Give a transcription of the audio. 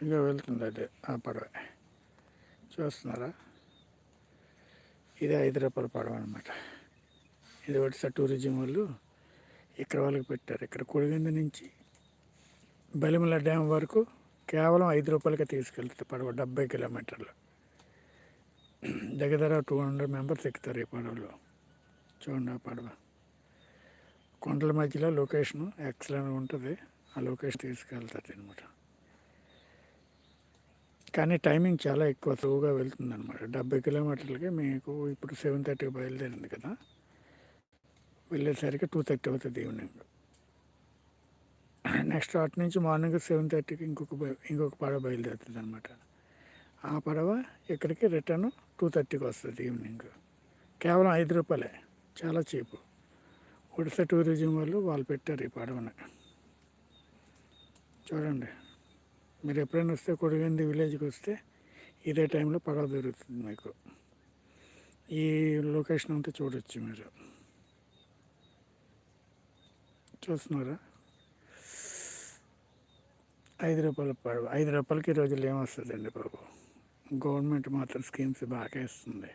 ఇంకా వెళ్తుంది అదే ఆ పడవ చూస్తున్నారా. ఇది రూ. 5 పడవ అనమాట. ఇది ఒడిశా టూరిజం వాళ్ళు ఇక్కడ వాళ్ళకి పెట్టారు. ఇక్కడ కొడిగంద నుంచి బలిమల డ్యామ్ వరకు కేవలం రూ. 5కే తీసుకెళ్తుంది పడవ. 70 కిలోమీటర్లు. దగ్గర 200 మెంబర్స్ ఎక్కుతారు ఈ పడవలో. చూడండి ఆ పడవ. కొండల మధ్యలో లొకేషను ఎక్సలెంట్గా ఉంటుంది. ఆ లొకేషన్ తీసుకెళ్తుంది అనమాట. కానీ టైమింగ్ చాలా ఎక్కువ స్లోగా వెళ్తుంది అనమాట. 70 కిలోమీటర్లకి మీకు ఇప్పుడు 7:30కి బయలుదేరింది కదా, వెళ్ళేసరికి 2:30 అవుతుంది ఈవినింగ్. నెక్స్ట్ అటు నుంచి మార్నింగ్ 7:30కి ఇంకొక పడవ బయలుదేరుతుంది అనమాట. ఆ పడవ ఇక్కడికి రిటర్న్ 2:30కి వస్తుంది ఈవినింగ్. కేవలం రూ. 5, చాలా చీపు. ఒడిశా టూరిజం వాళ్ళు పెట్టారు ఈ పడవని. చూడండి, మీరు ఎప్పుడైనా వస్తే కొడిగంది విలేజ్కి వస్తే ఇదే టైంలో పడవ దొరుకుతుంది మీకు. ఈ లొకేషన్ అంతా చూడొచ్చు మీరు. చూస్తున్నారా, రూ. 5 పడవ. రూ. 5కి ఈ రోజుల్లో ఏమొస్తుందండి బాబు. గవర్నమెంట్ మాత్రం స్కీమ్స్ బాగా ఇస్తుంది.